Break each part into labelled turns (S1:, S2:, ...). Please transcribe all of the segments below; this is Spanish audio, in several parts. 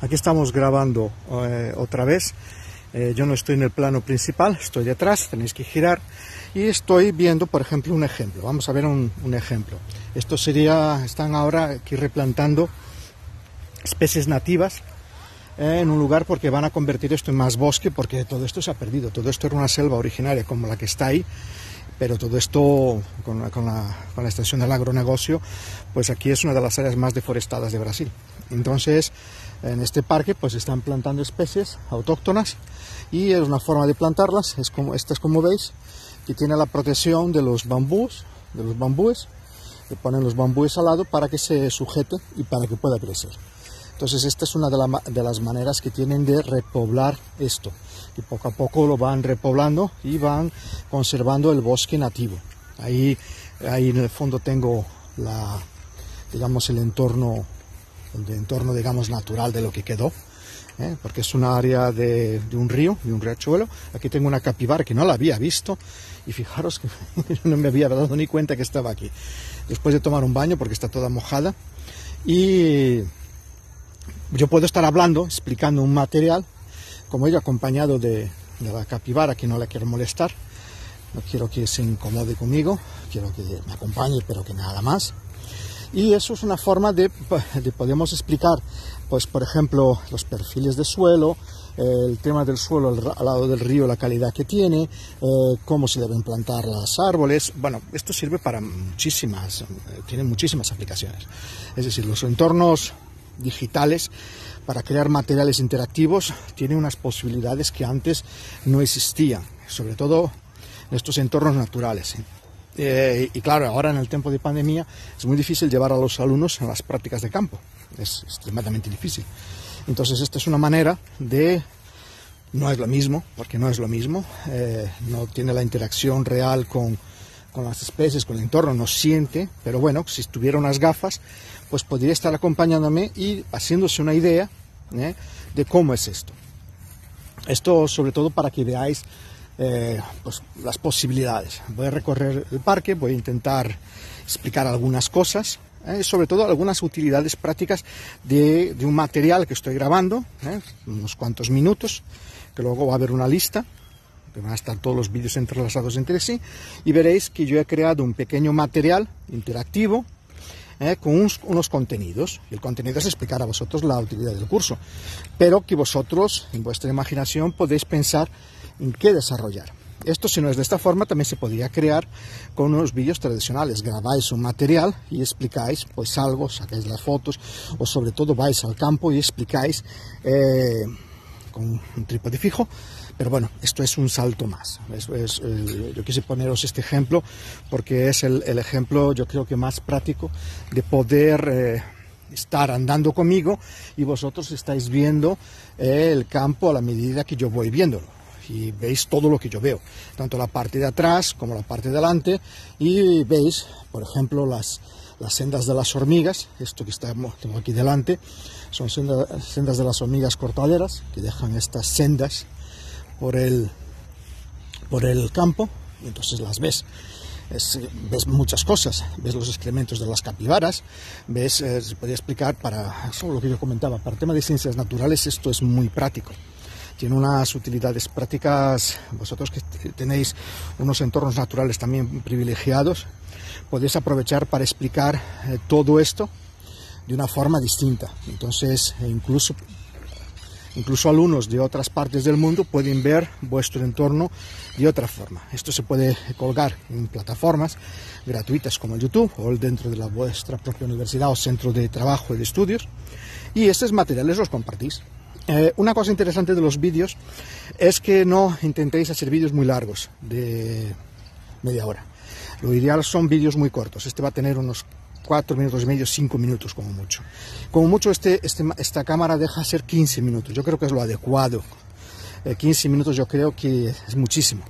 S1: Aquí estamos grabando otra vez. Yo no estoy en el plano principal, estoy detrás, tenéis que girar. Y estoy viendo, por ejemplo, un ejemplo. Vamos a ver un ejemplo. Esto sería, están ahora aquí replantando especies nativas en un lugar porque van a convertir esto en más bosque, porque todo esto se ha perdido. Todo esto era una selva originaria como la que está ahí, pero todo esto con la extensión del agronegocio, pues aquí es una de las áreas más deforestadas de Brasil. Entonces, en este parque pues están plantando especies autóctonas y es una forma de plantarlas, es como estas, como veis, que tiene la protección de los bambúes, le ponen los bambúes al lado para que se sujete y para que pueda crecer. Entonces esta es una de las maneras que tienen de repoblar esto, y poco a poco lo van repoblando y van conservando el bosque nativo. Ahí en el fondo tengo el entorno digamos natural de lo que quedó, porque es un área de un río, de un riachuelo. Aquí tengo una capibara que no la había visto y fijaros que no me había dado ni cuenta que estaba aquí, después de tomar un baño porque está toda mojada. Y yo puedo estar hablando, explicando un material, como ello, acompañado de la capibara, que no la quiero molestar, no quiero que se incomode conmigo, quiero que me acompañe, pero que nada más. Y eso es una forma de podemos explicar, pues por ejemplo, los perfiles de suelo, el tema del suelo al lado del río, la calidad que tiene, cómo se deben plantar los árboles. Bueno, esto sirve para tiene muchísimas aplicaciones. Es decir, los entornos digitales para crear materiales interactivos tienen unas posibilidades que antes no existían, sobre todo en estos entornos naturales. Y claro, ahora en el tiempo de pandemia es muy difícil llevar a los alumnos en las prácticas de campo, es extremadamente difícil. Entonces esta es una manera de, no es lo mismo, porque no es lo mismo, no tiene la interacción real con las especies, con el entorno, no siente, pero bueno, si tuviera unas gafas, pues podría estar acompañándome y haciéndose una idea de cómo es esto. Esto sobre todo para que veáis pues las posibilidades. Voy a recorrer el parque, voy a intentar explicar algunas cosas, sobre todo algunas utilidades prácticas de un material que estoy grabando, unos cuantos minutos, que luego va a haber una lista, que van a estar todos los vídeos entrelazados entre sí, y veréis que yo he creado un pequeño material interactivo con unos contenidos, y el contenido es explicar a vosotros la utilidad del curso, pero que vosotros en vuestra imaginación podéis pensar en qué desarrollar. Esto, si no es de esta forma, también se podría crear con unos vídeos tradicionales. Grabáis un material y explicáis pues algo, sacáis las fotos, o sobre todo vais al campo y explicáis con un trípode fijo. Pero bueno, esto es un salto más. Yo quise poneros este ejemplo porque es el ejemplo, yo creo que más práctico de poder estar andando conmigo y vosotros estáis viendo el campo a la medida que yo voy viéndolo. Y veis todo lo que yo veo, tanto la parte de atrás como la parte de delante, y veis, por ejemplo, las sendas de las hormigas. Esto que tengo aquí delante son sendas de las hormigas cortaderas, que dejan estas sendas por el campo, y entonces las ves. Ves muchas cosas, ves los excrementos de las capibaras, se podría explicar para eso, lo que yo comentaba, para el tema de ciencias naturales. Esto es muy práctico. Tiene unas utilidades prácticas. Vosotros que tenéis unos entornos naturales también privilegiados, podéis aprovechar para explicar todo esto de una forma distinta. Entonces, incluso alumnos de otras partes del mundo pueden ver vuestro entorno de otra forma. Esto se puede colgar en plataformas gratuitas como el YouTube o dentro de vuestra propia universidad o centro de trabajo y de estudios, y estos materiales los compartís. Una cosa interesante de los vídeos es que no intentéis hacer vídeos muy largos, de media hora. Lo ideal son vídeos muy cortos. Este va a tener unos 4 minutos y medio, 5 minutos como mucho. Como mucho esta cámara deja ser 15 minutos. Yo creo que es lo adecuado. 15 minutos yo creo que es muchísimo.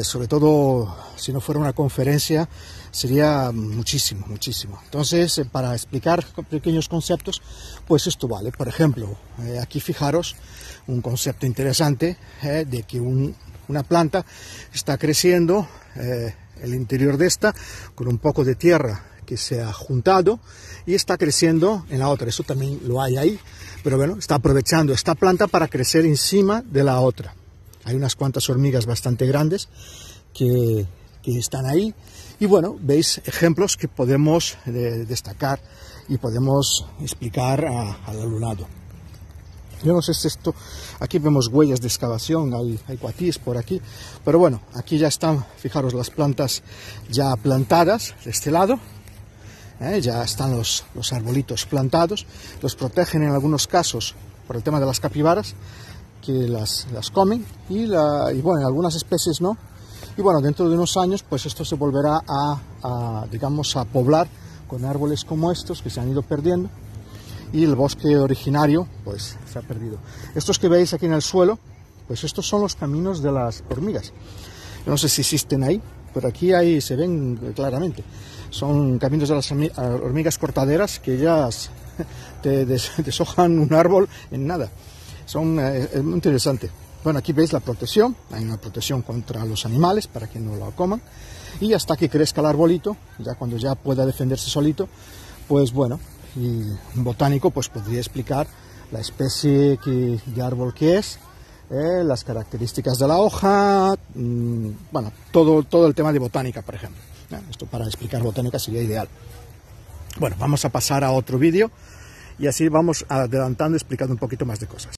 S1: Sobre todo si no fuera una conferencia, sería muchísimo. Entonces, para explicar pequeños conceptos, pues esto vale. Por ejemplo, aquí fijaros un concepto interesante de que una planta está creciendo, el interior de esta, con un poco de tierra que se ha juntado y está creciendo en la otra. Eso también lo hay ahí, pero bueno, está aprovechando esta planta para crecer encima de la otra. Hay unas cuantas hormigas bastante grandes que están ahí y bueno, veis ejemplos que podemos destacar y podemos explicar al alumnado. Yo no sé si esto, aquí vemos huellas de excavación, hay cuatíes por aquí, pero bueno, aquí ya están, fijaros, las plantas ya plantadas de este lado, ya están los arbolitos plantados, los protegen en algunos casos por el tema de las capibaras, que las comen, y bueno, en algunas especies no, y bueno, dentro de unos años, pues esto se volverá digamos, a poblar con árboles como estos que se han ido perdiendo, y el bosque originario pues se ha perdido. Estos que veis aquí en el suelo, pues estos son los caminos de las hormigas. Yo no sé si existen ahí, pero aquí se ven claramente. Son caminos de las hormigas cortaderas que ellas te deshojan un árbol en nada. Es muy interesante. Bueno, aquí veis la protección, hay una protección contra los animales para que no lo coman, y hasta que crezca el arbolito, ya cuando ya pueda defenderse solito, pues bueno, y un botánico pues podría explicar la especie de árbol que es, las características de la hoja, bueno, todo el tema de botánica, por ejemplo. Esto para explicar botánica sería ideal. Bueno, vamos a pasar a otro vídeo y así vamos adelantando, explicando un poquito más de cosas.